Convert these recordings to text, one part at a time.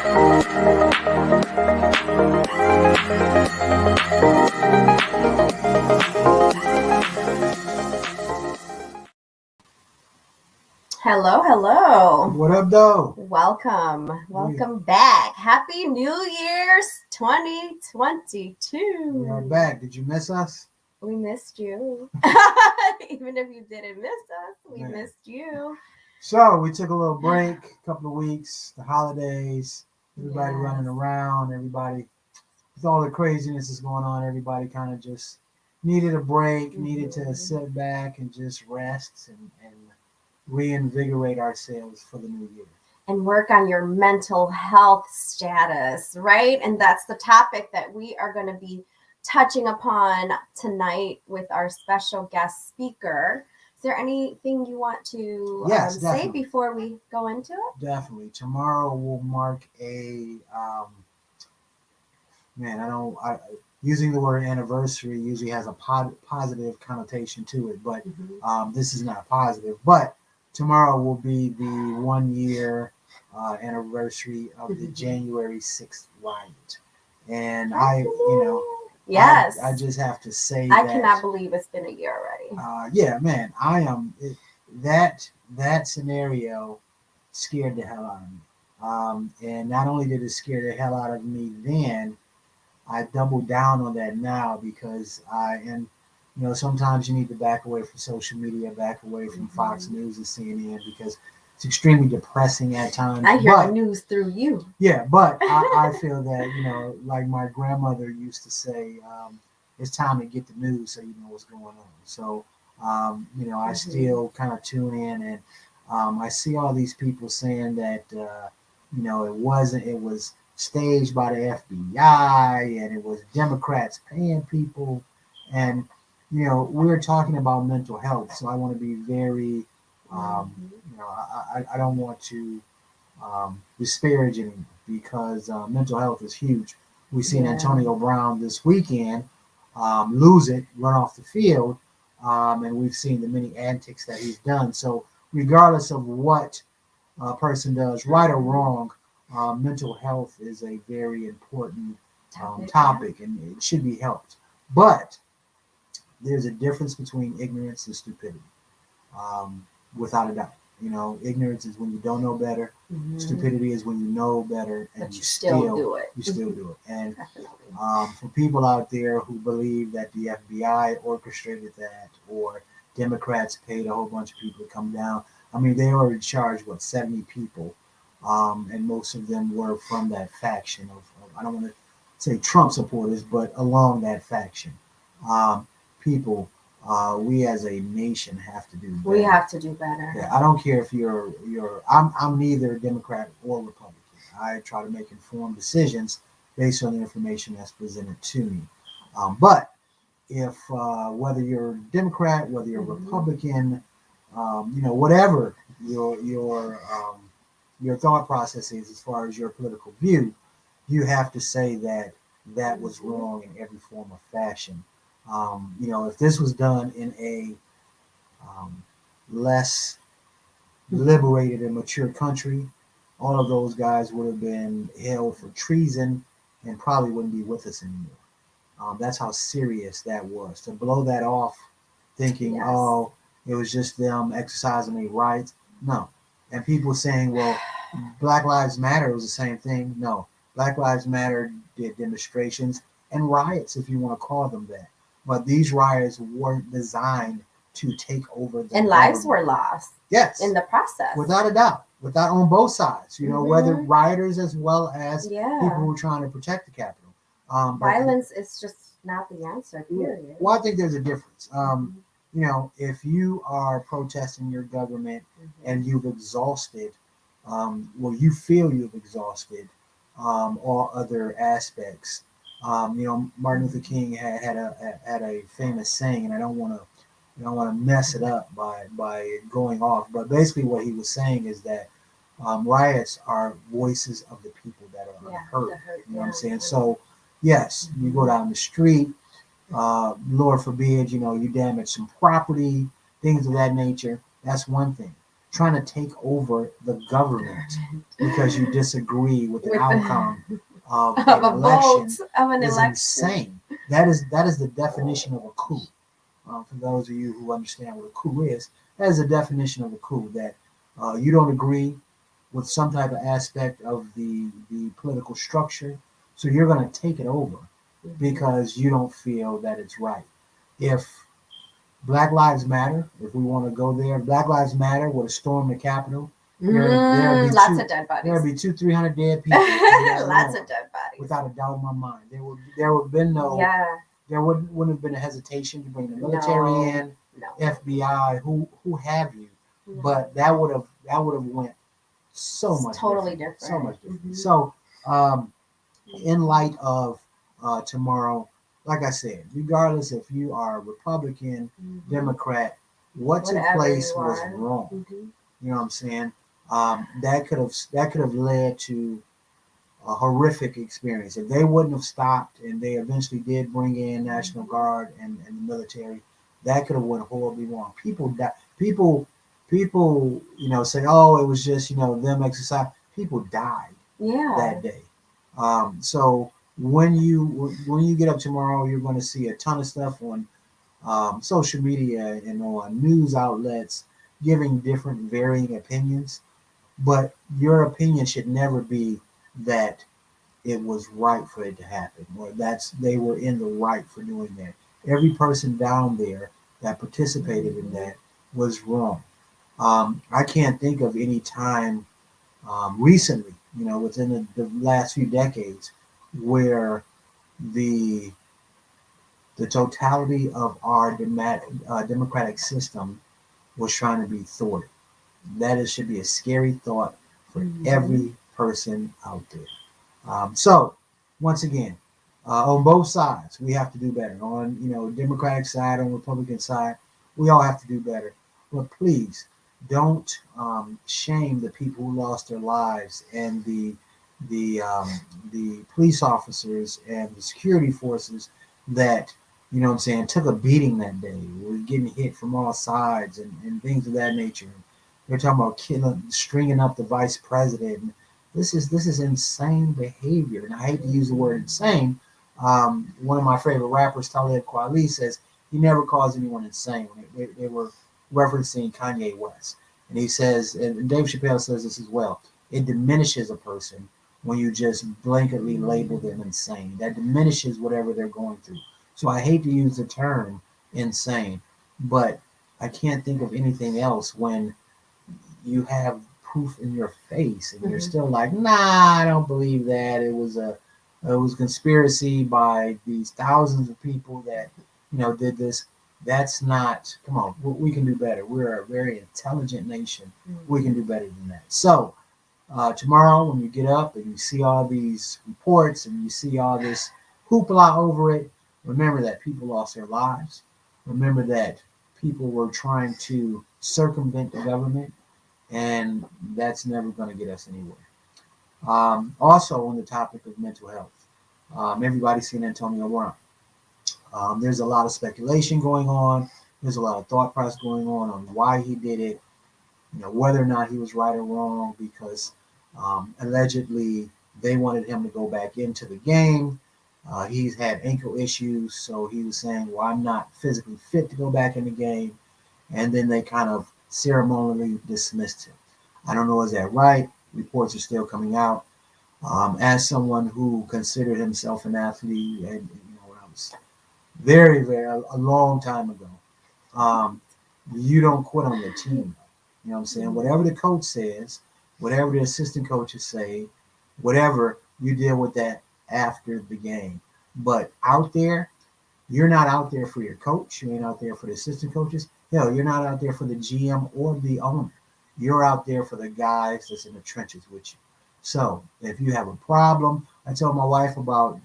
Hello. What up, though? Welcome back. Happy New Year's 2022. We are back. Did you miss us? We missed you. Even if you didn't miss us, we missed you. So we took a little break, a couple of weeks, the holidays, everybody running around, everybody, with all the craziness that's going on, everybody kind of just needed a break, needed to sit back and just rest and reinvigorate ourselves for the new year. And work on your mental health status, right? And that's the topic that we are going to be touching upon tonight with our special guest speaker. Is there anything you want to say before we go into it? Definitely. Tomorrow will mark a, using the word anniversary usually has a positive connotation to it, but this is not positive. But tomorrow will be the 1 year anniversary of the January 6th riot. And I just have to say I cannot believe it's been a year already. I am, that scenario scared the hell out of me. And not only did it scare the hell out of me then, I doubled down on that now because sometimes you need to back away from social media, back away from Fox News and CNN because it's extremely depressing at times. I hear the news through you. Yeah, but I feel that, like my grandmother used to say, it's time to get the news so you know what's going on. So, I still kind of tune in and I see all these people saying that, it was staged by the FBI and it was Democrats paying people. And, we're talking about mental health. So I want to be very, I don't want to disparage anyone because mental health is huge. We've seen Antonio Brown this weekend lose it, run off the field, and we've seen the many antics that he's done. So regardless of what a person does, right or wrong, mental health is a very important topic and it should be helped. But there's a difference between ignorance and stupidity, without a doubt. Ignorance is when you don't know better. Stupidity is when you know better and you still do it. You still do it. And for people out there who believe that the FBI orchestrated that or Democrats paid a whole bunch of people to come down, I mean, they already charged 70 people, and most of them were from that faction of I don't want to say Trump supporters, but along that faction. People, we as a nation have to do better. We have to do better. Yeah, I don't care if I'm neither Democrat or Republican. I try to make informed decisions based on the information that's presented to me. But if whether you're Democrat, whether you're Republican, whatever your thought process is as far as your political view, you have to say that was wrong in every form or fashion. If this was done in a less liberated and mature country, all of those guys would have been held for treason and probably wouldn't be with us anymore. That's how serious that was. To blow that off thinking, it was just them exercising their rights. No. And people saying, well, Black Lives Matter was the same thing. No. Black Lives Matter did demonstrations and riots, if you want to call them that. But these riots weren't designed to take over the and lives were lost. Yes. In the process. Without a doubt. Without on both sides. Whether rioters as well as people who are trying to protect the Capitol. Violence is just not the answer, period. Well, I think there's a difference. If you are protesting your government and you've exhausted, you feel you've exhausted all other aspects. Martin Luther King had a famous saying, and I don't want to mess it up by going off, but basically what he was saying is that riots are voices of the people that are unheard. You know what I'm saying? So yes, you go down the street, Lord forbid, you damage some property, things of that nature. That's one thing. trying to take over the government because you disagree with the outcome of of an a election vote of an is election. insane. That is the definition of a coup. For those of you who understand what a coup is, that is the definition of a coup. That you don't agree with some type of aspect of the political structure, so you're going to take it over because you don't feel that it's right. If Black Lives Matter, if we want to go there, Black Lives Matter would have stormed the Capitol. Lots of dead bodies. There'd be 200-300 dead people. Lots of dead bodies. Without a doubt in my mind, there would have been no. Yeah. There wouldn't have been a hesitation to bring the military in, FBI, who have you, but that would have went so much totally different. so much different. So, in light of tomorrow, like I said, regardless if you are Republican, Democrat, what took place was wrong. You know what I'm saying? That could have led to a horrific experience. If they wouldn't have stopped and they eventually did bring in National Guard and the military, that could have went horribly wrong. People died. People, say, oh, it was just, them exercise. People died that day. So when you get up tomorrow, you're going to see a ton of stuff on social media and on news outlets giving different varying opinions. But your opinion should never be that it was right for it to happen, or they were in the right for doing that. Every person down there that participated in that was wrong. I can't think of any time recently, within the last few decades, where the totality of our democratic system was trying to be thwarted. That should be a scary thought for every person out there. So, once again, on both sides, we have to do better. On Democratic side, on Republican side, we all have to do better. But please don't shame the people who lost their lives and the police officers and the security forces that took a beating that day. Were getting hit from all sides and things of that nature. They're talking about stringing up the vice president. This is insane behavior, and I hate to use the word insane. One of my favorite rappers, Talib Kweli, says he never calls anyone insane. They were referencing Kanye West, and he says, and Dave Chappelle says this as well. It diminishes a person when you just blanketly label them insane. That diminishes whatever they're going through. So I hate to use the term insane, but I can't think of anything else when you have proof in your face and you're still like, nah, I don't believe that. It was conspiracy by these thousands of people that did this. That's not, come on, we can do better. We're a very intelligent nation. We can do better than that. So tomorrow when you get up and you see all these reports and you see all this hoopla over it, remember that people lost their lives. Remember that people were trying to circumvent the government, and that's never going to get us anywhere. Also, on the topic of mental health, everybody's seen Antonio Brown. There's a lot of speculation going on. There's a lot of thought process going on why he did it, whether or not he was right or wrong, because allegedly they wanted him to go back into the game. He's had ankle issues, so he was saying, well, I'm not physically fit to go back in the game. And then they kind of ceremonially dismissed him. I don't know, is that right? Reports are still coming out. As someone who considered himself an athlete, and when I was very, very, a long time ago, you don't quit on your team. You know what I'm saying? Whatever the coach says, whatever the assistant coaches say, whatever, you deal with that after the game. But out there, you're not out there for your coach. You ain't out there for the assistant coaches. Hell, you're not out there for the GM or the owner. You're out there for the guys that's in the trenches with you. So if you have a problem, I told my wife about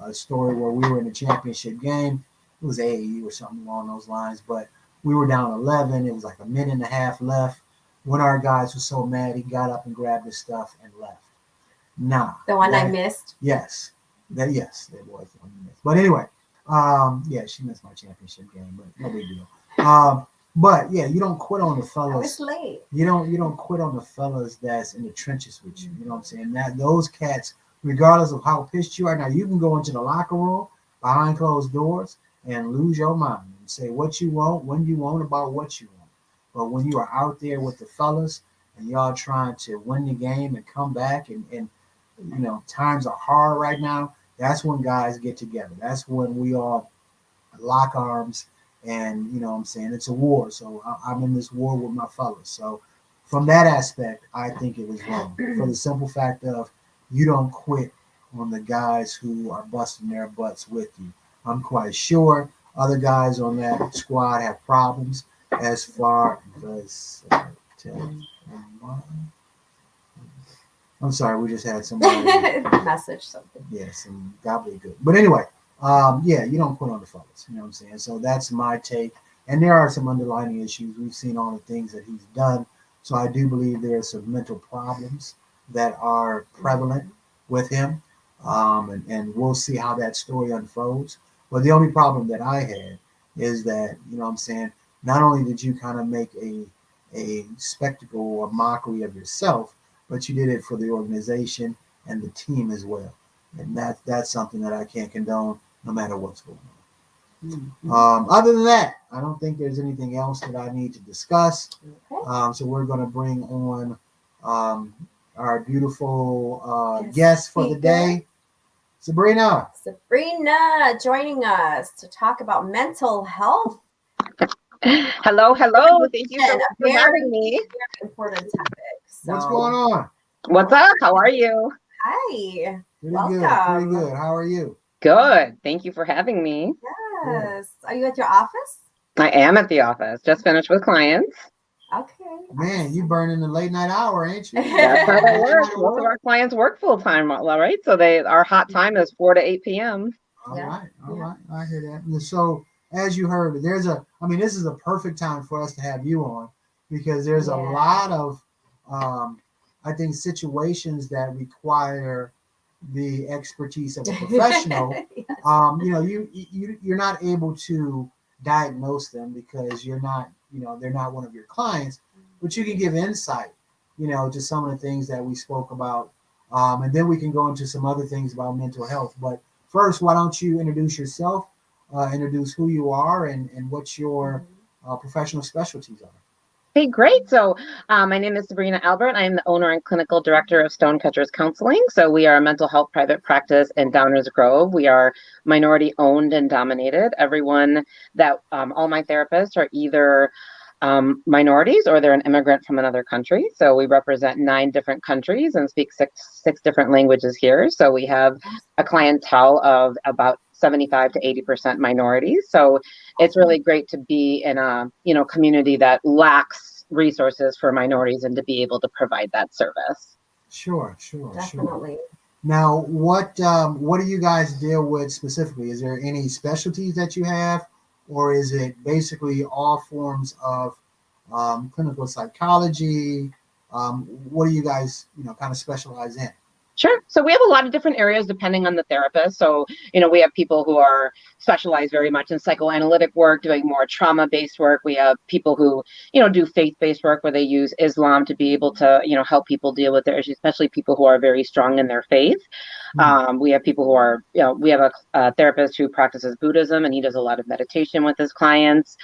a story where we were in a championship game. It was AAU or something along those lines, but we were down 11. It was like a minute and a half left. One of our guys was so mad, he got up and grabbed his stuff and left. Nah. The one I missed? Yes. That was the one you missed. But anyway, yeah, she missed my championship game, but no big deal. But yeah, you don't quit on the I fellas. was late. You don't quit on the fellas that's in the trenches with you. You know what I'm saying? That those cats, regardless of how pissed you are, now you can go into the locker room behind closed doors and lose your mind and say what you want, when you want, about what you want. But when you are out there with the fellas and y'all trying to win the game and come back and times are hard right now, that's when guys get together. That's when we all lock arms, and you know what I'm saying, it's a war. So I'm in this war with my fellas. So from that aspect, I think it was wrong for the simple fact of you don't quit on the guys who are busting their butts with you. I'm quite sure other guys on that squad have problems as far as I'm sorry, we just had somebody Message something. yeah, some gobbledygook. But anyway, yeah, you don't quit on the fellas. You know what I'm saying? So that's my take. And there are some underlying issues. We've seen all the things that he's done. So I do believe there are some mental problems that are prevalent with him. And we'll see how that story unfolds. But the only problem that I had is that, you know what I'm saying, not only did you kind of make a spectacle or mockery of yourself, but you did it for the organization and the team as well. And that's something that I can't condone no matter what's going on. Other than that, I don't think there's anything else that I need to discuss. Okay. So we're going to bring on our beautiful guest for the day, Sabrina. Sabrina joining us to talk about mental health. Hello. Thank you so much for Very, having me. very important topic. So, What's going on? What's up? How are you? hi. Pretty Welcome. good. Pretty good. How are you? Good. Thank you for having me. Yes. Are you at your office? I am at the office. Just finished with clients. Okay. Man, you burning the late night hour, ain't you? That's how it Late works. night Most of work? our clients work full time, all right? So our hot time is 4 to 8 p.m. All Yeah. right, all Yeah. right. I hear that. And so, as you heard, this is a perfect time for us to have you on because there's a Yeah. lot of, I think, situations that require the expertise of a professional. Yes. You're not able to diagnose them because you're not, they're not one of your clients, but you can give insight, to some of the things that we spoke about. And then we can go into some other things about mental health. But first, why don't you introduce yourself, introduce who you are and what your professional specialties are. Hey, great. So my name is Sabrina Albert. I'm the owner and clinical director of Stonecatchers Counseling. So we are a mental health private practice in Downers Grove. We are minority owned and dominated. All my therapists are either minorities or they're an immigrant from another country. So we represent 9 different countries and speak six different languages here. So we have a clientele of about 75 to 80% minorities. So it's really great to be in a community that lacks resources for minorities and to be able to provide that service. Sure. Definitely. Now, what do you guys deal with specifically? Is there any specialties that you have, or is it basically all forms of clinical psychology? What do you guys kind of specialize in? Sure. So we have a lot of different areas depending on the therapist. So, we have people who are specialized very much in psychoanalytic work, doing more trauma-based work. We have people who, do faith-based work where they use Islam to be able to, help people deal with their issues, especially people who are very strong in their faith. We have people who are, we have a therapist who practices Buddhism and he does a lot of meditation with his clients.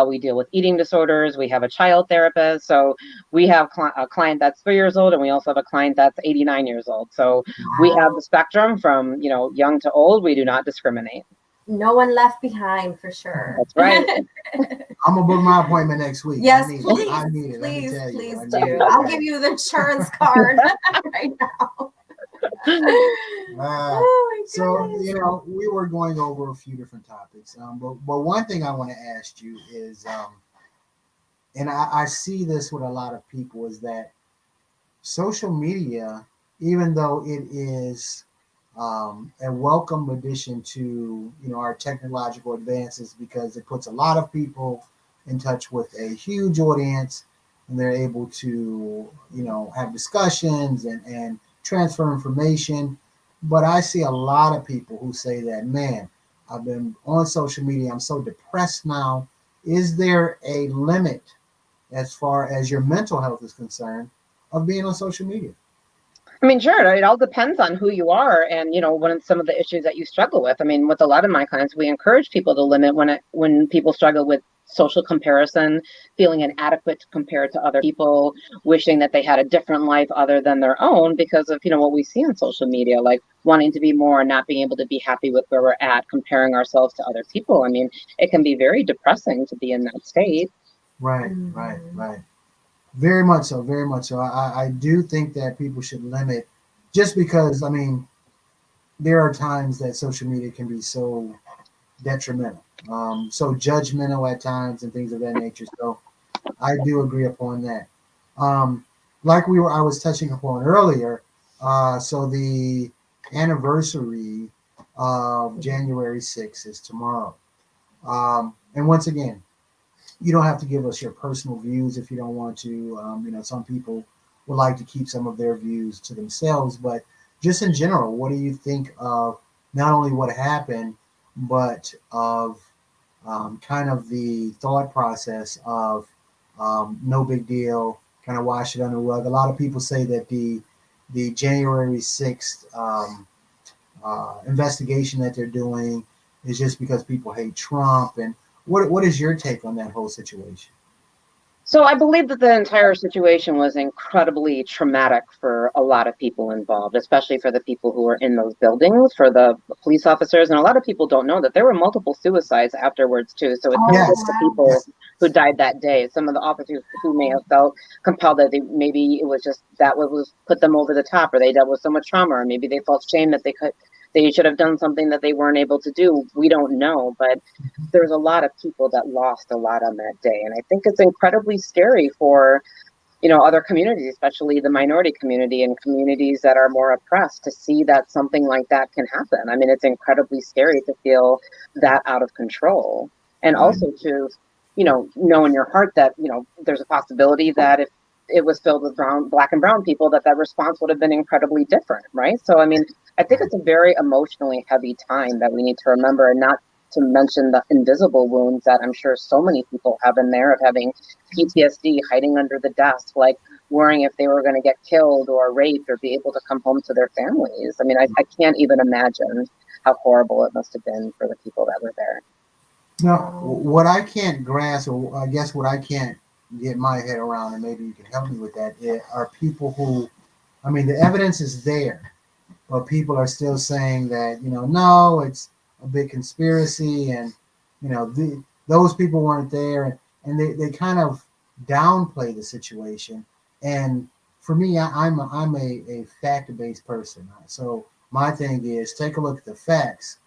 We deal with eating disorders. We have a child therapist. So we have a client that's 3 years old and we also have a client that's 89 years old. So we have the spectrum from, young to old. We do not discriminate. No one left behind for sure. That's right. I'm gonna book my appointment next week. Yes, I need it. Please do. I'll give you the insurance card right now. So we were going over a few different topics, but one thing I want to ask you is, and I see this with a lot of people, is that social media, even though it is a welcome addition to our technological advances, because it puts a lot of people in touch with a huge audience, and they're able to have discussions and transfer information. But I see a lot of people who say that, man, I've been on social media, I'm so depressed now, is there a limit as far as your mental health is concerned of being on social media? I mean, sure. It all depends on who you are and, what are some of the issues that you struggle with. I mean, with a lot of my clients, we encourage people to limit when people struggle with social comparison, feeling inadequate compared to other people, wishing that they had a different life other than their own because of, what we see on social media, like wanting to be more, not being able to be happy with where we're at, comparing ourselves to other people. I mean, it can be very depressing to be in that state. Right, right. Very much so, very much so. I do think that people should limit just because, I mean, there are times that social media can be so detrimental, so judgmental at times and things of that nature. So I do agree upon that. Like I was touching upon earlier, so the anniversary of January 6th is tomorrow. And once again, you don't have to give us your personal views if you don't want to. Some people would like to keep some of their views to themselves, but just in general, what do you think of not only what happened, but of kind of the thought process of no big deal, kind of wash it under the rug? A lot of people say that the January 6th investigation that they're doing is just because people hate Trump. And what is your take on that whole situation? So I believe that the entire situation was incredibly traumatic for a lot of people involved, especially for the people who were in those buildings, for the police officers. And a lot of people don't know that there were multiple suicides afterwards, too. So it's not just the people who died that day. Some of the officers who may have felt compelled that maybe it was just that was put them over the top, or they dealt with so much trauma, or maybe they felt shame that they should have done something that they weren't able to do. We don't know, but there's a lot of people that lost a lot on that day. And I think it's incredibly scary for, other communities, especially the minority community and communities that are more oppressed, to see that something like that can happen. I mean, it's incredibly scary to feel that out of control. And also to, know in your heart that, there's a possibility that if it was filled with black and brown people, that response would have been incredibly different, right? So, I mean, I think it's a very emotionally heavy time that we need to remember, and not to mention the invisible wounds that I'm sure so many people have in there of having PTSD, hiding under the desk, like worrying if they were going to get killed or raped or be able to come home to their families. I mean, I can't even imagine how horrible it must have been for the people that were there. Now, what I can't grasp, or I guess what I can't get my head around, and maybe you can help me with that, are people who, I mean, the evidence is there, but people are still saying that, no, it's a big conspiracy, and, those people weren't there, and they kind of downplay the situation. And for me, I'm a fact-based person. So my thing is take a look at the facts.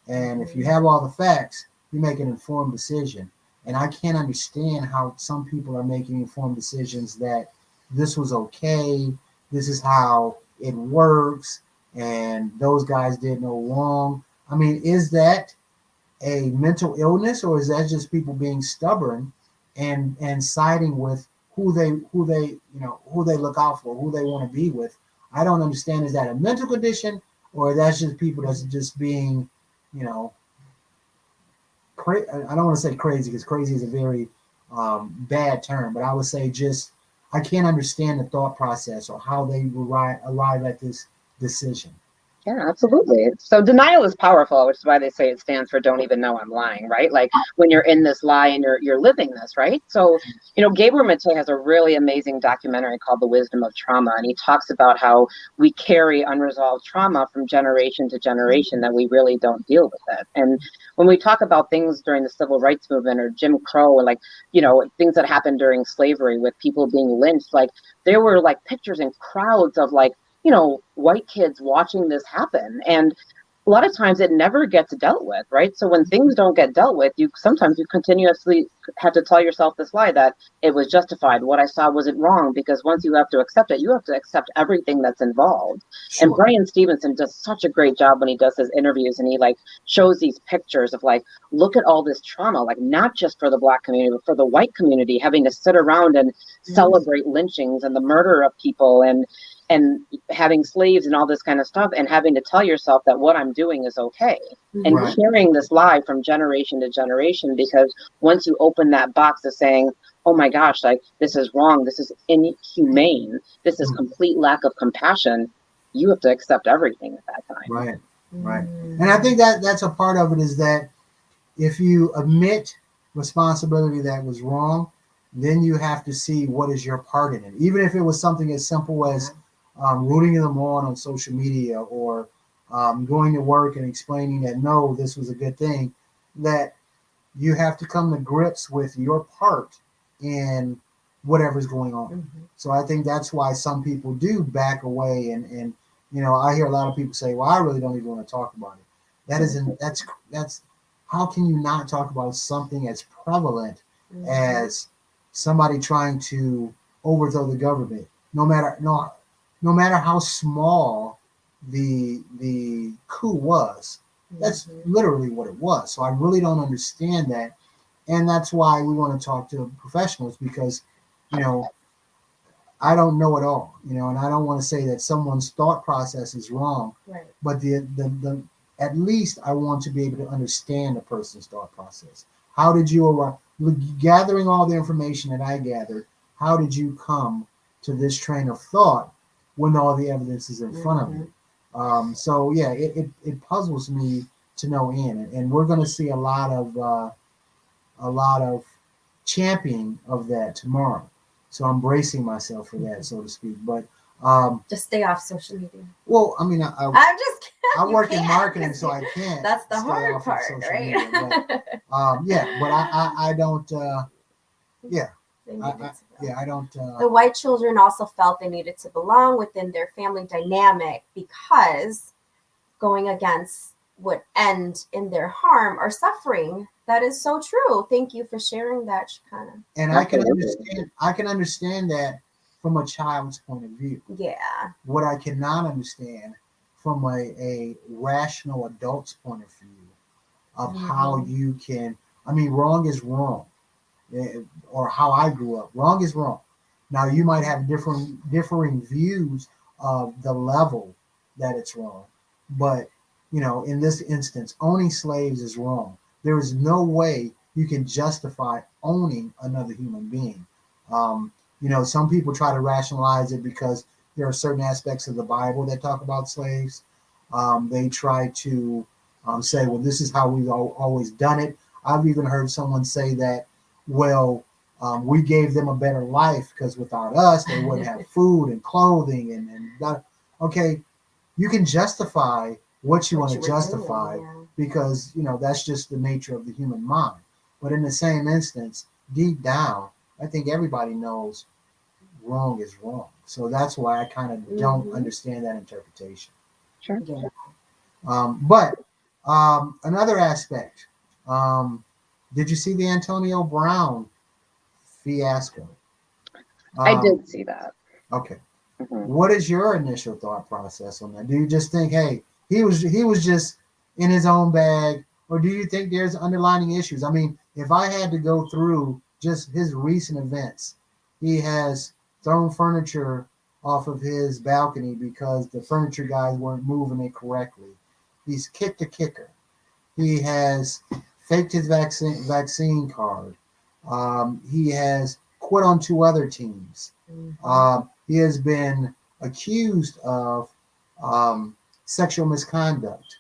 And if you have all the facts, you make an informed decision. And I can't understand how some people are making informed decisions that this was okay, this is how it works, and those guys did no wrong. I mean, is that a mental illness, or is that just people being stubborn and siding with who they look out for, who they want to be with? I don't understand. Is that a mental condition, or that's just people that's just being, I don't want to say crazy, because crazy is a very bad term, but I would say just I can't understand the thought process or how they arrive at this decision. Yeah, absolutely. So denial is powerful, which is why they say it stands for don't even know I'm lying, right? Like when you're in this lie and you're living this, right? So, Gabriel Maté has a really amazing documentary called The Wisdom of Trauma. And he talks about how we carry unresolved trauma from generation to generation, that we really don't deal with it. And when we talk about things during the civil rights movement or Jim Crow, or things that happened during slavery with people being lynched, like there were like pictures and crowds of white kids watching this happen. And a lot of times it never gets dealt with, right? So when things don't get dealt with, sometimes you continuously have to tell yourself this lie that it was justified. What I saw wasn't wrong, because once you have to accept it, you have to accept everything that's involved. Sure. And Brian Stevenson does such a great job when he does his interviews, and he shows these pictures of look at all this trauma, not just for the Black community, but for the white community, having to sit around and celebrate lynchings and the murder of people. And and having slaves and all this kind of stuff, and having to tell yourself that what I'm doing is okay, and Right. carrying this lie from generation to generation, because once you open that box of saying, oh my gosh, like this is wrong, this is inhumane, this is complete lack of compassion, you have to accept everything at that time. Right. Right. And I think that that's a part of it, is that if you admit responsibility that was wrong, then you have to see what is your part in it. Even if it was something as simple as rooting them on social media, or going to work and explaining that, no, this was a good thing, that you have to come to grips with your part in whatever's going on. So I think that's why some people do back away. And I hear a lot of people say, well, I really don't even want to talk about it. That's how can you not talk about something as prevalent as somebody trying to overthrow the government, no matter how small the coup was. That's literally what it was. So I really don't understand that. And that's why we want to talk to professionals, because, I don't know it all, and I don't want to say that someone's thought process is wrong, Right. but the at least I want to be able to understand a person's thought process. How did you arrive? Gathering all the information that I gathered, how did you come to this train of thought when all the evidence is in front of you? So yeah, it puzzles me to no end, and we're going to see a lot of championing of that tomorrow. So I'm bracing myself for that, so to speak. But just stay off social media. Well, I mean, I'm just kidding. I work in marketing, so I can't. That's the stay hard off of part, social right? media. But, but I don't. I don't. The white children also felt they needed to belong within their family dynamic, because going against would end in their harm or suffering. That is so true. Thank you for sharing that, Shikana. And I can understand that from a child's point of view. Yeah. What I cannot understand from a rational adult's point of view of how you can. I mean, wrong is wrong, or how I grew up. Wrong is wrong. Now you might have differing views of the level that it's wrong, but in this instance, owning slaves is wrong. There is no way you can justify owning another human being. Some people try to rationalize it because there are certain aspects of the Bible that talk about slaves. They try to say, well, this is how we've always done it. I've even heard someone say that, well, we gave them a better life because without us, they wouldn't have food and clothing and that. Okay, you can justify what you want to justify, because that's just the nature of the human mind. But in the same instance, deep down, I think everybody knows wrong is wrong. So that's why I kind of don't understand that interpretation. Sure. Yeah. But another aspect, did you see the Antonio Brown fiasco? I did see that. Okay. What is your initial thought process on that? Do you just think, hey, he was just in his own bag, or do you think there's underlying issues? I mean, if I had to go through just his recent events, he has thrown furniture off of his balcony because the furniture guys weren't moving it correctly. He's kicked a kicker. He has faked his vaccine card. He has quit on 2 other teams. He has been accused of sexual misconduct.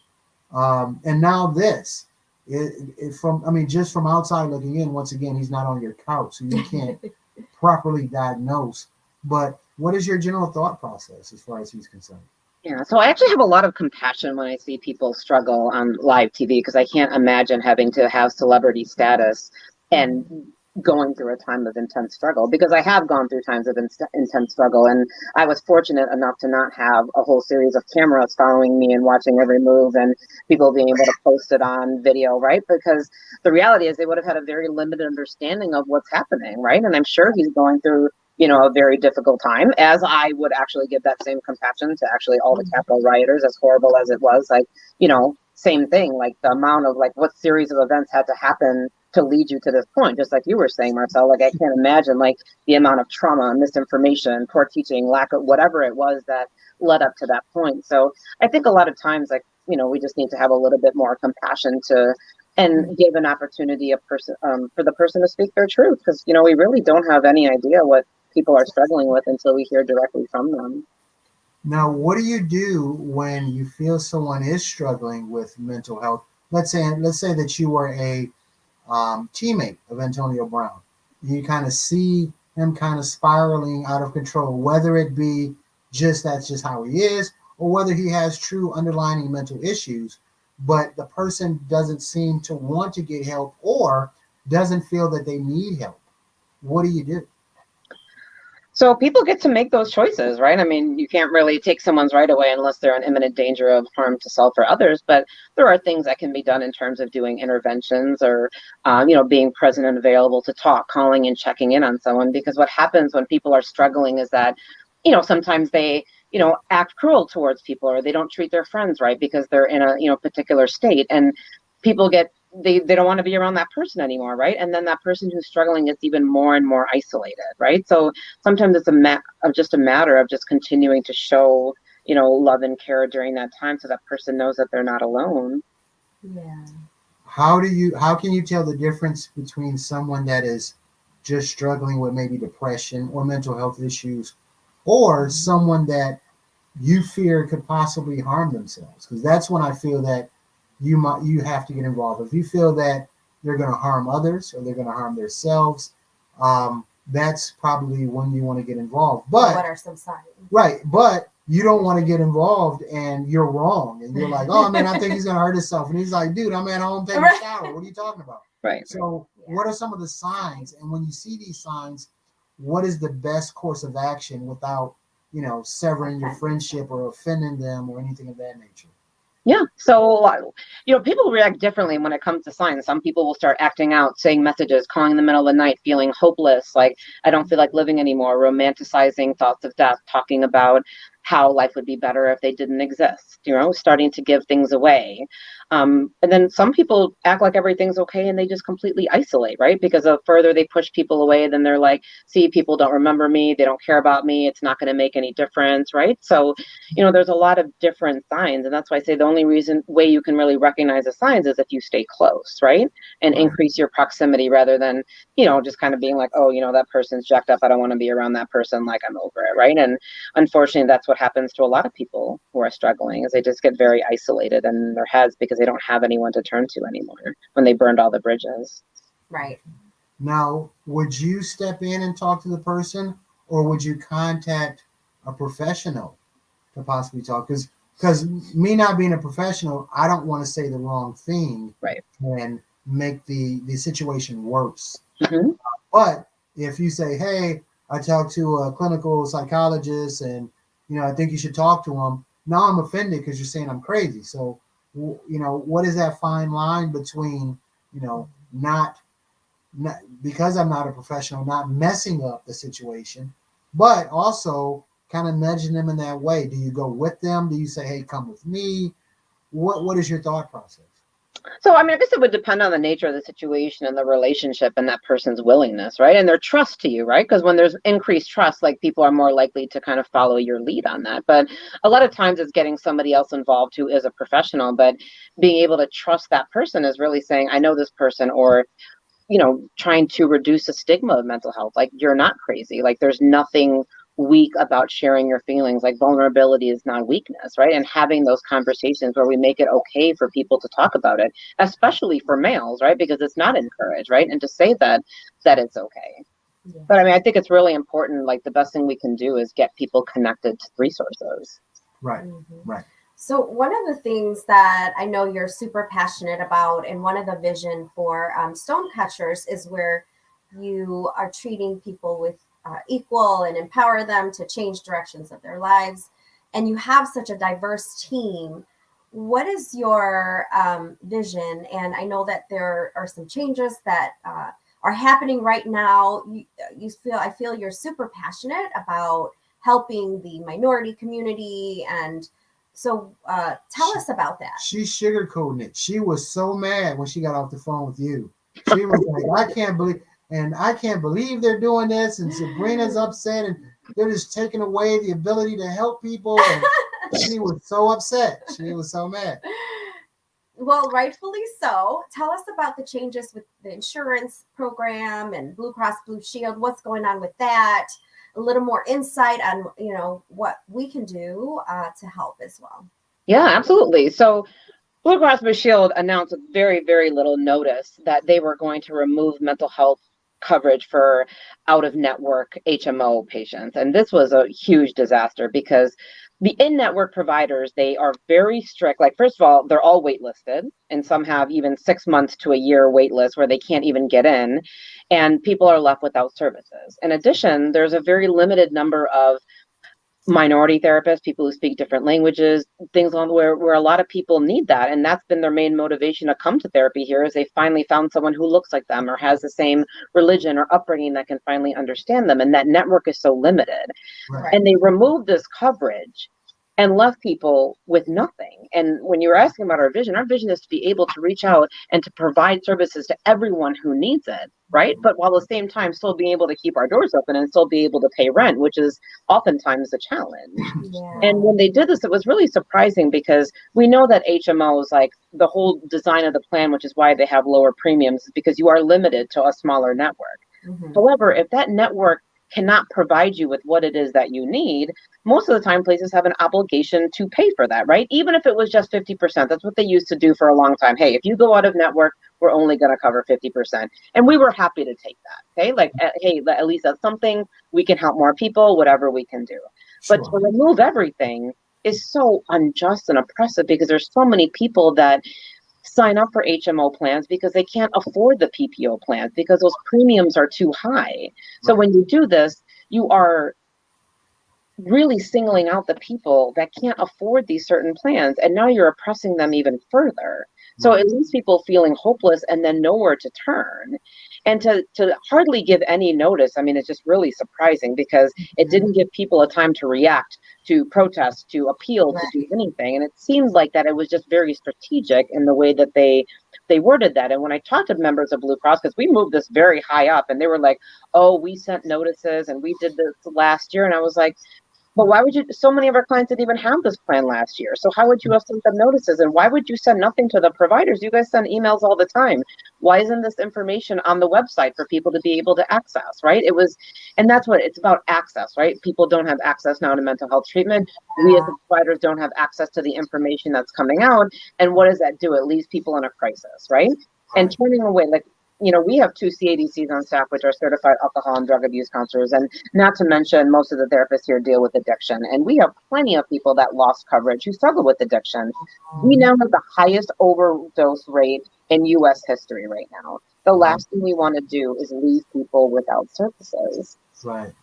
And now this. Just from outside looking in, once again, he's not on your couch, so you can't properly diagnose. But what is your general thought process as far as he's concerned? Yeah, so I actually have a lot of compassion when I see people struggle on live TV, because I can't imagine having to have celebrity status and going through a time of intense struggle, because I have gone through times of intense struggle, and I was fortunate enough to not have a whole series of cameras following me and watching every move and people being able to post it on video, right? Because the reality is they would have had a very limited understanding of what's happening, right? And I'm sure he's going through a very difficult time, as I would actually give that same compassion to actually all the Capitol rioters, as horrible as it was. Like, same thing, like the amount of like what series of events had to happen to lead you to this point, just like you were saying, Marcel. Like I can't imagine like the amount of trauma, misinformation, poor teaching, lack of whatever it was that led up to that point. So I think a lot of times, like, you know, we just need to have a little bit more compassion to and give an opportunity for the person to speak their truth, because, you know, we really don't have any idea what people are struggling with until we hear directly from them. Now, what do you do when you feel someone is struggling with mental health? Let's say that you were a teammate of Antonio Brown. You kind of see him kind of spiraling out of control, whether it be just that's just how he is, or whether he has true underlying mental issues, but the person doesn't seem to want to get help or doesn't feel that they need help. What do you do? So people get to make those choices, right? I mean, you can't really take someone's right away unless they're in imminent danger of harm to self or others. But there are things that can be done in terms of doing interventions or, you know, being present and available to talk, calling and checking in on someone. Because what happens when people are struggling is that, you know, sometimes they, you know, act cruel towards people, or they don't treat their friends right because they're in a, you know, particular state, and people get they don't want to be around that person anymore, right? And then that person who's struggling gets even more and more isolated, right? So sometimes it's just a matter of just continuing to show, you know, love and care during that time, so that person knows that they're not alone. Yeah. How can you tell the difference between someone that is just struggling with maybe depression or mental health issues, or someone that you fear could possibly harm themselves? Because that's when I feel that you have to get involved. If you feel that they're going to harm others or they're going to harm themselves, that's probably when you want to get involved. But what are some signs? Right, but you don't want to get involved and you're wrong, and you're like, oh man, I think he's going to hurt himself, and he's like, dude, I'm at home taking a shower. What are you talking about? Right. So what are some of the signs? And when you see these signs, what is the best course of action without, you know, severing your friendship or offending them or anything of that nature? Yeah. So, you know, people react differently when it comes to signs. Some people will start acting out, saying messages, calling in the middle of the night, feeling hopeless, like I don't feel like living anymore, romanticizing thoughts of death, talking about how life would be better if they didn't exist, you know, starting to give things away. And then some people act like everything's okay and they just completely isolate, right? Because the further they push people away, then they're like, see, people don't remember me, they don't care about me, it's not going to make any difference, right? So, you know, there's a lot of different signs. And that's why I say the only way you can really recognize the signs is if you stay close, right? And increase your proximity rather than, you know, just kind of being like, oh, you know, that person's jacked up, I don't want to be around that person, like I'm over it, right? And unfortunately, that's what happens to a lot of people who are struggling, is they just get very isolated in their heads because they don't have anyone to turn to anymore when they burned all the bridges. Right. Now, would you step in and talk to the person, or would you contact a professional to possibly talk? Because me not being a professional, I don't want to say the wrong thing, right, and make the situation worse. Mm-hmm. But if you say, hey, I talked to a clinical psychologist and, you know, I think you should talk to him, now I'm offended because you're saying I'm crazy. So, you know, what is that fine line between, you know, not because I'm not a professional, not messing up the situation, but also kind of nudging them in that way? Do you go with them? Do you say, hey, come with me? What is your thought process? So, I mean, I guess it would depend on the nature of the situation and the relationship and that person's willingness, right? And their trust to you, right? Because when there's increased trust, like people are more likely to kind of follow your lead on that. But a lot of times it's getting somebody else involved who is a professional, but being able to trust that person is really saying, I know this person, or, you know, trying to reduce the stigma of mental health. Like, you're not crazy. Like, there's nothing weak about sharing your feelings. Like, vulnerability is not weakness, right? And having those conversations where we make it okay for people to talk about it, especially for males, right? Because it's not encouraged, right? And to say that it's okay. Yeah. But I mean, I think it's really important. Like, the best thing we can do is get people connected to resources. Right, mm-hmm. Right. So one of the things that I know you're super passionate about, and one of the vision for Stonecatchers, is where you are treating people with equal and empower them to change directions of their lives. And you have such a diverse team. What is your vision? And I know that there are some changes that are happening right now. I feel you're super passionate about helping the minority community and So tell us about that. She sugarcoating it. She was so mad when she got off the phone with you. She was like, I can't believe they're doing this, and Sabrina's upset, and they're just taking away the ability to help people. And she was so upset. She was so mad. Well, rightfully so. Tell us about the changes with the insurance program and Blue Cross Blue Shield. What's going on with that? A little more insight on, what we can do to help as well. Yeah, absolutely. So Blue Cross Blue Shield announced with very, very little notice that they were going to remove mental health coverage for out-of-network HMO patients. And this was a huge disaster because the in-network providers, they are very strict. Like, first of all, they're all waitlisted, and some have even 6 months to a year wait list where they can't even get in, and people are left without services. In addition, there's a very limited number of minority therapists, people who speak different languages, things on where a lot of people need that. And that's been their main motivation to come to therapy here, is they finally found someone who looks like them or has the same religion or upbringing that can finally understand them. And that network is so limited. Right. And they removed this coverage and left people with nothing. And when you were asking about our vision is to be able to reach out and to provide services to everyone who needs it, right? But while at the same time still being able to keep our doors open and still be able to pay rent, which is oftentimes the challenge. Yeah. And when they did this, it was really surprising because we know that HMOs, like the whole design of the plan, which is why they have lower premiums, is because you are limited to a smaller network. Mm-hmm. However, if that network cannot provide you with what it is that you need, most of the time places have an obligation to pay for that, right? Even if it was just 50%, that's what they used to do for a long time. Hey, if you go out of network, we're only going to cover 50%. And we were happy to take that. Okay. Like, hey, at least that's something we can help more people, whatever we can do. Sure. But to remove everything is so unjust and oppressive because there's so many people that sign up for HMO plans because they can't afford the PPO plans because those premiums are too high. So when you do this, you are really singling out the people that can't afford these certain plans. And now you're oppressing them even further. So it leaves people feeling hopeless and then nowhere to turn. And to hardly give any notice, I mean, it's just really surprising because it didn't give people a time to react, to protest, to appeal, to do anything. And it seemed like that it was just very strategic in the way that they worded that. And when I talked to members of Blue Cross, because we moved this very high up, and they were like, oh, we sent notices and we did this last year. And I was like, but why would you? So many of our clients didn't even have this plan last year. So how would you have sent them notices? And why would you send nothing to the providers? You guys send emails all the time. Why isn't this information on the website for people to be able to access, right? And that's what it's about, access, right? People don't have access now to mental health treatment. We as the providers don't have access to the information that's coming out. And what does that do? It leaves people in a crisis, right? And turning away, like, we have 2 CADCs on staff, which are certified alcohol and drug abuse counselors. And not to mention, most of the therapists here deal with addiction. And we have plenty of people that lost coverage who struggle with addiction. We now have the highest overdose rate in U.S. history right now. The last thing we want to do is leave people without services. Right.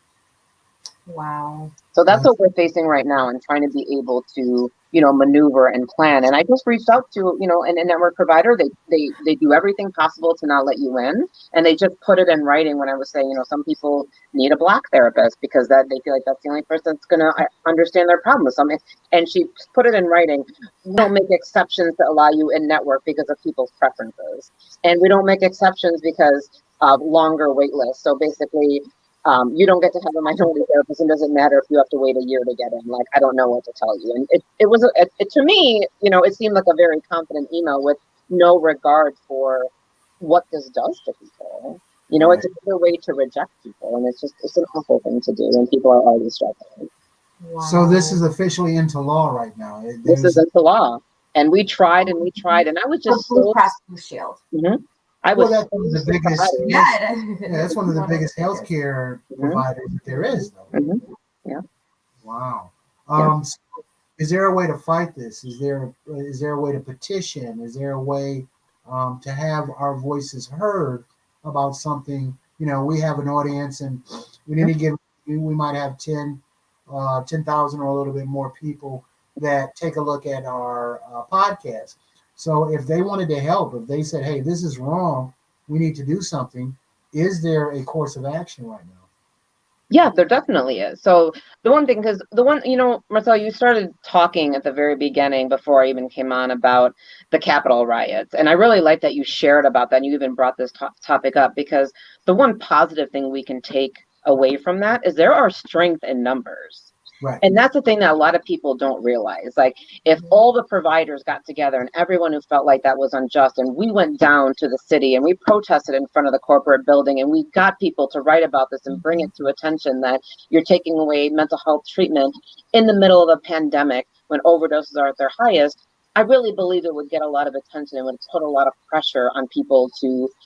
Wow. So that's what we're facing right now and trying to be able to, maneuver and plan. And I just reached out to, an in-network provider. They do everything possible to not let you in. And they just put it in writing when I was saying, some people need a Black therapist because that they feel like that's the only person that's going to understand their problem with something. And she put it in writing. We don't make exceptions to allow you in network because of people's preferences. And we don't make exceptions because of longer wait lists. So basically, you don't get to have a minority therapist. It doesn't matter if you have to wait a year to get in. Like, I don't know what to tell you. And it was to me, it seemed like a very confident email with no regard for what this does to people. It's another way to reject people, and it's an awful thing to do when people are already struggling. Wow. So this is officially into law right now. This is into law, and we tried, and I was just Blue Cross Blue Shield. Mm-hmm. That's one of the biggest. That's one of the biggest healthcare providers that there is, though. Mm-hmm. Yeah. Wow. So is there a way to fight this? Is there a way to petition? Is there a way to have our voices heard about something? We have an audience, and in any given we might have 10,000 or a little bit more people that take a look at our podcast. So if they wanted to help, if they said, hey, this is wrong, we need to do something, is there a course of action right now? Yeah, there definitely is. So the one thing, because Marcel, you started talking at the very beginning before I even came on about the Capitol riots. And I really like that you shared about that. And you even brought this topic up, because the one positive thing we can take away from that is there are strength in numbers. Right. And that's the thing that a lot of people don't realize. Like, if all the providers got together and everyone who felt like that was unjust, and we went down to the city and we protested in front of the corporate building, and we got people to write about this and bring it to attention that you're taking away mental health treatment in the middle of a pandemic when overdoses are at their highest, I really believe it would get a lot of attention and would put a lot of pressure on people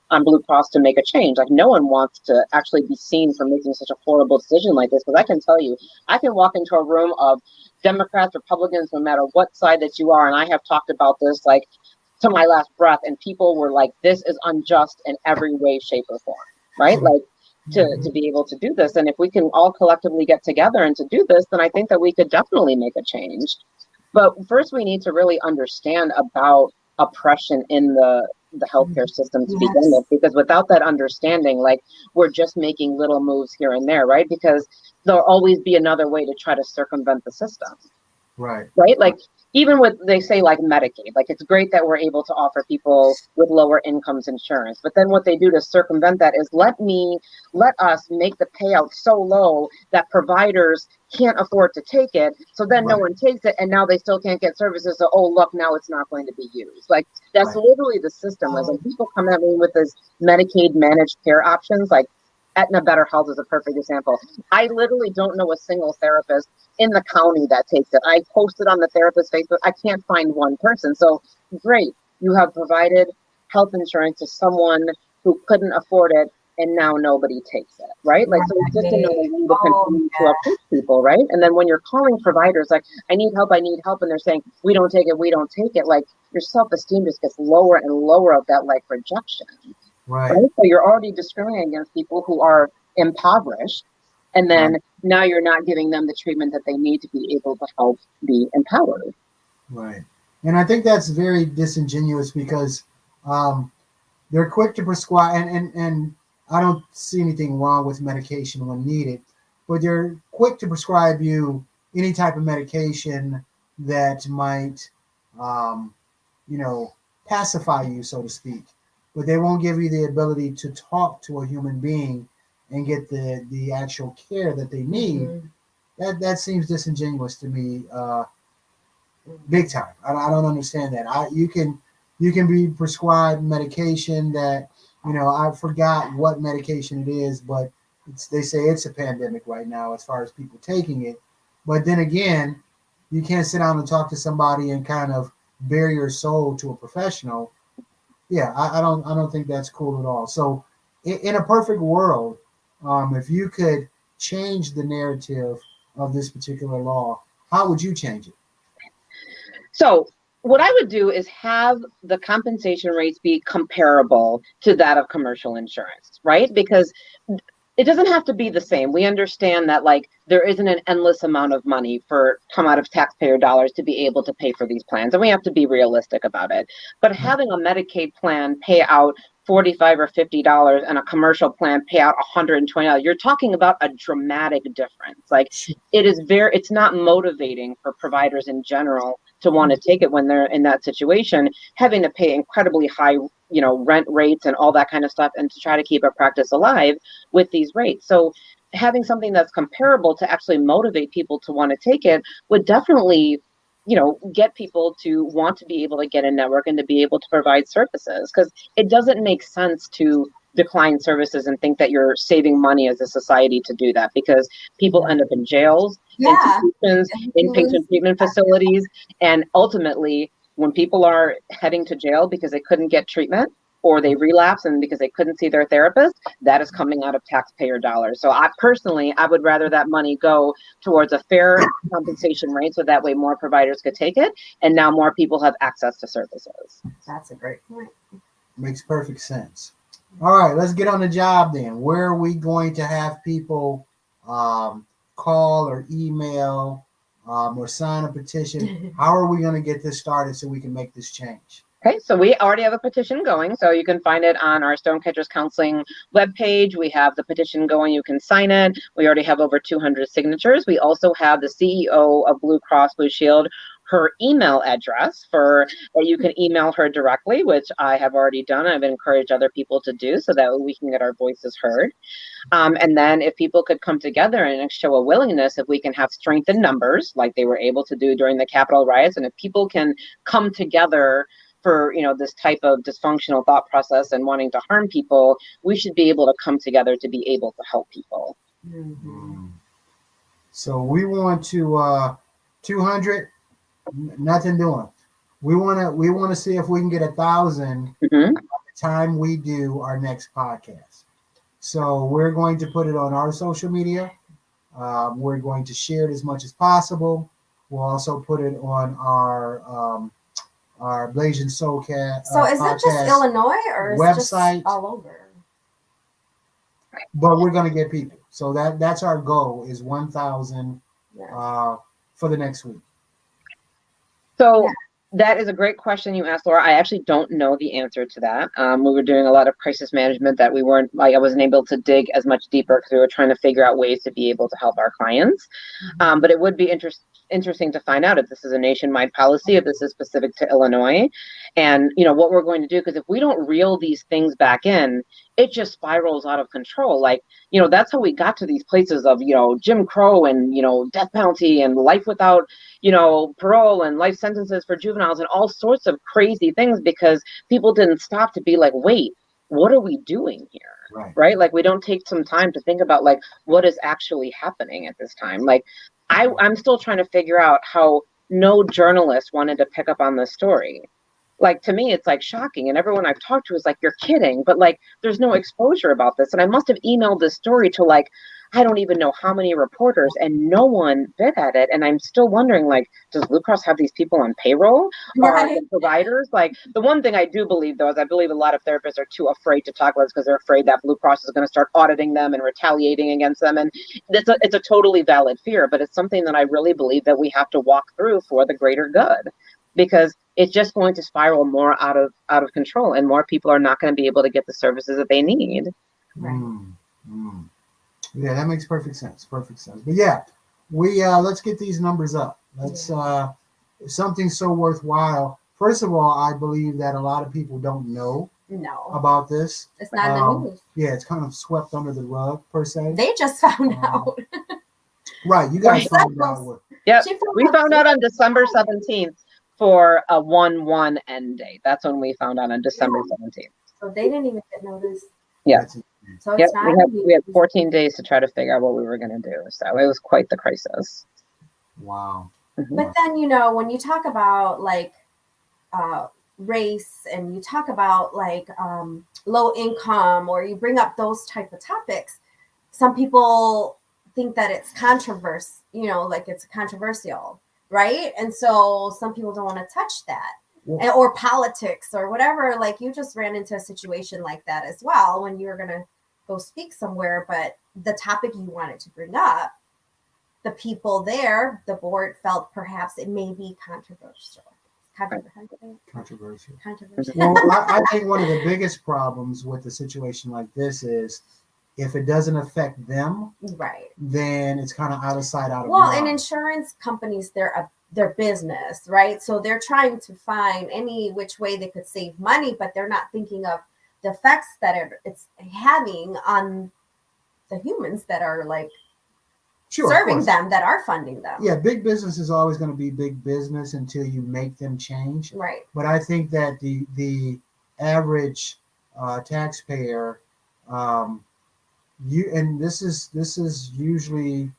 on Blue Cross to make a change. Like, no one wants to actually be seen for making such a horrible decision like this. Because I can tell you, I can walk into a room of Democrats, Republicans, no matter what side that you are, and I have talked about this like to my last breath, and people were like, this is unjust in every way, shape, or form, right? Like, to be able to do this. And if we can all collectively get together and to do this, then I think that we could definitely make a change. But first, we need to really understand about oppression in the healthcare system to begin with, because without that understanding, like, we're just making little moves here and there, right? Because there'll always be another way to try to circumvent the system. Right. Like, even with, they say, like, Medicaid, like, it's great that we're able to offer people with lower incomes insurance, but then what they do to circumvent that is let us make the payout so low that providers can't afford to take it, so then no one takes it, and now they still can't get services, so, oh, look, now it's not going to be used. Like, that's literally the system. Like, when people come at me with this Medicaid managed care options, like Aetna Better Health is a perfect example. I literally don't know a single therapist in the county that takes it. I posted on the therapist Facebook. I can't find one person. So great, you have provided health insurance to someone who couldn't afford it, and now nobody takes it, right? Like, so it's just another way to continue to approach people, right? And then when you're calling providers like, I need help, and they're saying, we don't take it, like, your self-esteem just gets lower and lower of that, like, rejection. Right. So you're already discriminating against people who are impoverished, and then now you're not giving them the treatment that they need to be able to help be empowered. Right. And I think that's very disingenuous, because they're quick to prescribe, and I don't see anything wrong with medication when needed, but they're quick to prescribe you any type of medication that might, pacify you, so to speak. But they won't give you the ability to talk to a human being and get the actual care that they need. That seems disingenuous to me, big time. I don't understand that. You can be prescribed medication that, I forgot what medication it is, but they say it's a pandemic right now as far as people taking it. But then again, you can't sit down and talk to somebody and kind of bare your soul to a professional. Yeah, I don't think that's cool at all. So in a perfect world, if you could change the narrative of this particular law, how would you change it? So what I would do is have the compensation rates be comparable to that of commercial insurance, right? Because it doesn't have to be the same. We understand that, like, there isn't an endless amount of money come out of taxpayer dollars to be able to pay for these plans, and we have to be realistic about it. But having a Medicaid plan pay out $45 or $50 and a commercial plan pay out $120, you're talking about a dramatic difference. Like, it's not motivating for providers in general to want to take it when they're in that situation, having to pay incredibly high, rent rates and all that kind of stuff, and to try to keep a practice alive with these rates. So having something that's comparable to actually motivate people to want to take it would definitely, get people to want to be able to get a network and to be able to provide services, because it doesn't make sense to decline services and think that you're saving money as a society to do that, because people end up in jails, institutions, inpatient treatment facilities, and ultimately, when people are heading to jail because they couldn't get treatment, or they relapse and because they couldn't see their therapist, that is coming out of taxpayer dollars. So I would rather that money go towards a fair compensation rate, so that way more providers could take it, and now more people have access to services. That's a great point. Makes perfect sense. All right, let's get on the job then. Where are we going to have people call or email or sign a petition? How are we going to get this started so we can make this change? Okay, so we already have a petition going, so you can find it on our Stonecatchers Counseling webpage. We have the petition going, you can sign it. We already have over 200 signatures. We also have the CEO of Blue Cross Blue Shield, her email address for that you can email her directly, which I have already done. I've encouraged other people to do so that we can get our voices heard. And then if people could come together and show a willingness, if we can have strength in numbers like they were able to do during the Capitol riots, and if people can come together for this type of dysfunctional thought process and wanting to harm people, we should be able to come together to be able to help people. Mm-hmm. So we want to 200, nothing doing. We want to see if we can get 1,000 by the time we do our next podcast. So we're going to put it on our social media. We're going to share it as much as possible. We'll also put it on our Blasian Soulcast. So is it just Illinois or is website, it just all over? But we're going to get people. So that's our goal is 1,000 for the next week. So that is a great question you asked, Laura. I actually don't know the answer to that. We were doing a lot of crisis management that I wasn't able to dig as much deeper because we were trying to figure out ways to be able to help our clients. But it would be interesting to find out if this is a nationwide policy, if this is specific to Illinois, and what we're going to do, because if we don't reel these things back in, it just spirals out of control. Like, that's how we got to these places of, Jim Crow and, death penalty and life without, parole and life sentences for juveniles and all sorts of crazy things, because people didn't stop to be like, wait, what are we doing here? Right? Like, we don't take some time to think about like what is actually happening at this time. Like, I'm still trying to figure out how no journalist wanted to pick up on this story. Like, to me, it's like shocking. And everyone I've talked to is like, you're kidding. But like, there's no exposure about this. And I must have emailed this story to like, I don't even know how many reporters, and no one bit at it. And I'm still wondering, like, does Blue Cross have these people on payroll? Or are they providers? Like, the one thing I do believe, though, is I believe a lot of therapists are too afraid to talk about this because they're afraid that Blue Cross is going to start auditing them and retaliating against them. And it's a totally valid fear, but it's something that I really believe that we have to walk through for the greater good, because it's just going to spiral more out of control, and more people are not going to be able to get the services that they need. Yeah, that makes perfect sense. But yeah, we let's get these numbers up. Let's something so worthwhile. First of all, I believe that a lot of people don't know about this. It's not in the news. Yeah, it's kind of swept under the rug per se. They just found out. Right, you guys found out. Yeah, we found out on December 17th for a 1/1 end date. That's when we found out on December 17th. So they didn't even get notice. Yeah. So it's we had 14 days to try to figure out what we were going to do. So it was quite the crisis. Wow. But then, when you talk about like race, and you talk about like low income, or you bring up those type of topics, some people think that it's like it's controversial, right? And so some people don't want to touch that. Or politics or whatever. Like, you just ran into a situation like that as well when you were going to go speak somewhere, but the topic you wanted to bring up, the people there, the board felt perhaps it may be controversial. Controversial. Well, I think one of the biggest problems with a situation like this is if it doesn't affect them, right, then it's kind of out of sight, out of mind. Well, and insurance companies, their business, right? So they're trying to find any which way they could save money, but they're not thinking of the effects that it's having on the humans that are like serving them, that are funding them. Yeah, big business is always going to be big business until you make them change. Right. But I think that the average taxpayer, and this is usually,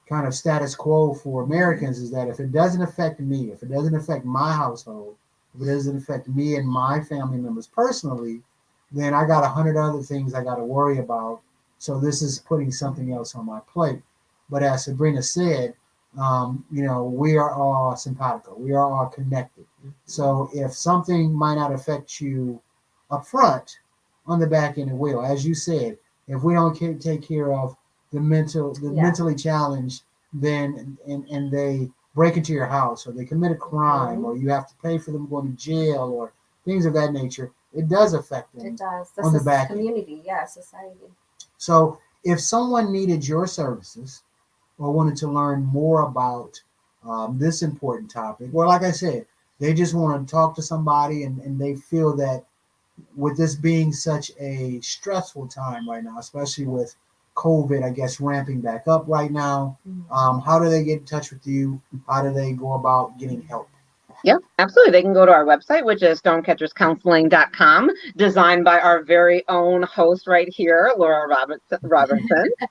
kind of status quo for Americans, is that if it doesn't affect me, if it doesn't affect my household, if it doesn't affect me and my family members personally, then I got 100 other things I got to worry about. So this is putting something else on my plate. But as Sabrina said, we are all simpatico. We are all connected. So if something might not affect you up front, on the back end it will. As you said, if we don't take care of the mentally challenged, then and they break into your house or they commit a crime or you have to pay for them going to jail or things of that nature, it does affect them. It does. On the back community, society. So if someone needed your services or wanted to learn more about this important topic, or like I said, they just want to talk to somebody and they feel that with this being such a stressful time right now, especially with COVID, I guess, ramping back up right now, how do they get in touch with you? How do they go about getting help? Yeah, absolutely. They can go to our website, which is stonecatcherscounseling.com, designed by our very own host right here, Laura Robertson,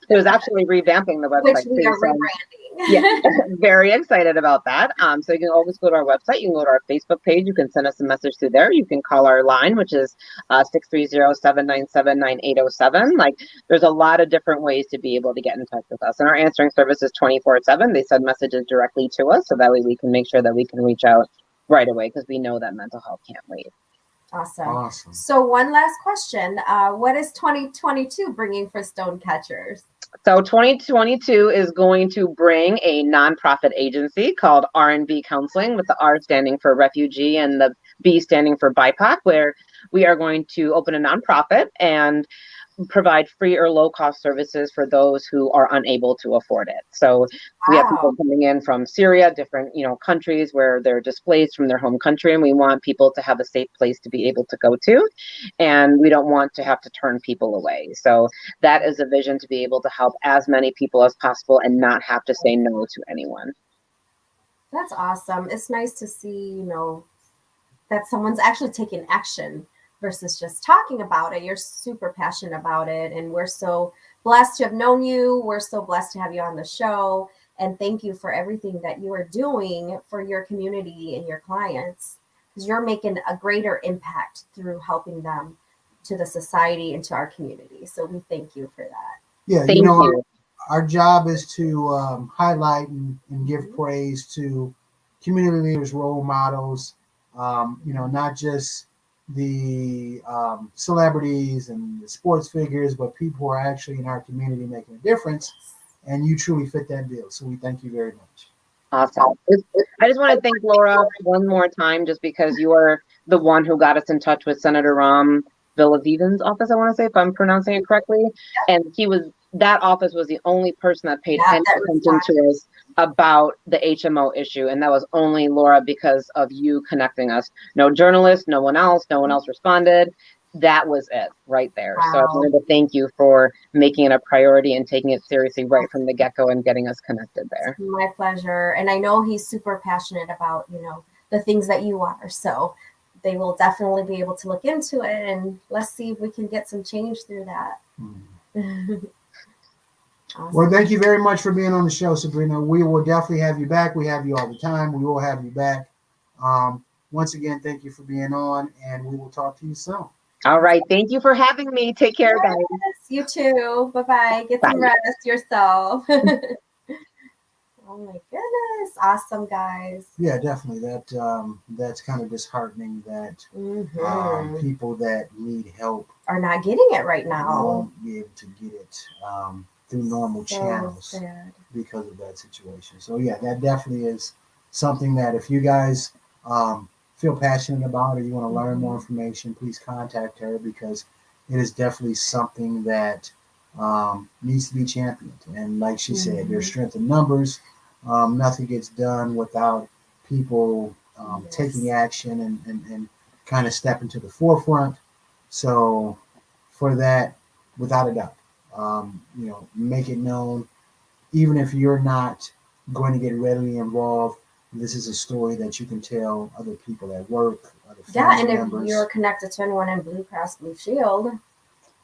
who is actually revamping the website. Which we are rebranding. Yeah, very excited about that. So you can always go to our website. You can go to our Facebook page. You can send us a message through there. You can call our line, which is 630-797-9807. Like, there's a lot of different ways to be able to get in touch with us. And our answering service is 24/7. They send messages directly to us, so that way we can make sure that we can reach out right away, because we know that mental health can't wait. Awesome. So one last question. What is 2022 bringing for Stonecatchers? So 2022 is going to bring a nonprofit agency called R&B Counseling, with the R standing for refugee and the B standing for BIPOC, where we are going to open a nonprofit and provide free or low cost services for those who are unable to afford it. So we have people coming in from Syria, different, countries where they're displaced from their home country, and we want people to have a safe place to be able to go to, and we don't want to have to turn people away. So that is a vision, to be able to help as many people as possible and not have to say no to anyone. That's awesome. It's nice to see, that someone's actually taking action versus just talking about it. You're super passionate about it, and we're so blessed to have known you. We're so blessed to have you on the show, and thank you for everything that you are doing for your community and your clients, because you're making a greater impact through helping them to the society and to our community. So we thank you for that. Yeah, thank you. Our job is to highlight and give praise to community leaders, role models, not just the celebrities and the sports figures, but people who are actually in our community making a difference. And you truly fit that bill. So we thank you very much. Awesome. I just want to thank Laura one more time, just because you are the one who got us in touch with Senator Ram Villaviden's office, I want to say, if I'm pronouncing it correctly. And that office was the only person that paid any attention to us about the HMO issue. And that was only Laura, because of you connecting us. No journalist, no one else responded. That was it right there. Wow. So I wanted to thank you for making it a priority and taking it seriously right from the get-go and getting us connected there. My pleasure. And I know he's super passionate about, the things that you are. So they will definitely be able to look into it, and let's see if we can get some change through that. Awesome. Well, thank you very much for being on the show, Sabrina. We will definitely have you back. We have you all the time. We will have you back. Once again, thank you for being on, and we will talk to you soon. All right. Thank you for having me. Take care, guys. You too. Bye-bye. Get some rest yourself. Oh my goodness. Awesome, guys. Yeah, definitely. That's kind of disheartening that people that need help are not getting it right now. Won't be able to get it through normal channels because of that situation. So yeah, that definitely is something that if you guys feel passionate about, or you want to learn more information, please contact her, because it is definitely something that needs to be championed. And like she said, there's strength in numbers. Nothing gets done without people taking action and kind of stepping to the forefront. So for that, without a doubt, make it known. Even if you're not going to get readily involved, this is a story that you can tell other people at work, other family members. If you're connected to anyone in Blue Cross Blue Shield,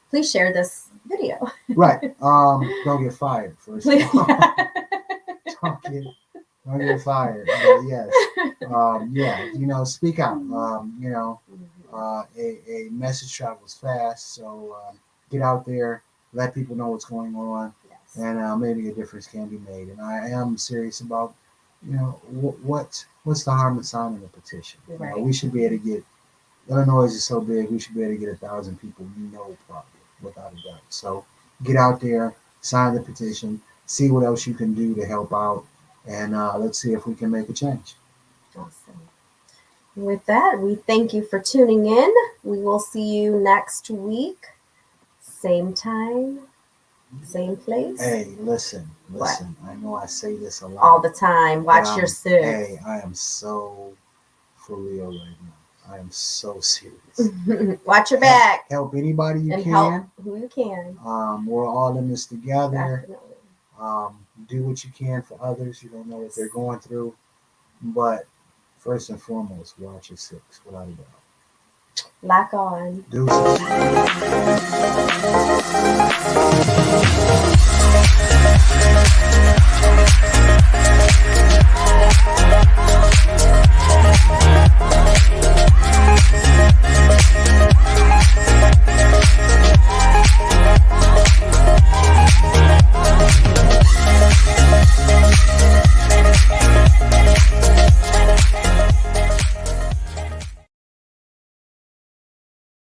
please share this video. Right. Don't get fired first of all. Don't get fired. But yes. Speak out. A message travels fast. So get out there, let people know what's going on, and maybe a difference can be made. And I am serious about, what's the harm in signing a petition? Right. We should be able to get, Illinois is so big, we should be able to get 1,000 people probably, without a doubt. So get out there, sign the petition, see what else you can do to help out. and let's see if we can make a change. Awesome. With that, we thank you for tuning in. We will see you next week. Same time, same place. Hey, listen. I know I say this a lot. All the time. Watch your six. Hey, I am so for real right now. I am so serious. Watch your back. Help anybody you and can. help who you can. We're all in this together. Definitely. Do what you can for others. You don't know what they're going through. But first and foremost, watch your six, without a doubt. Lock on. Deuces.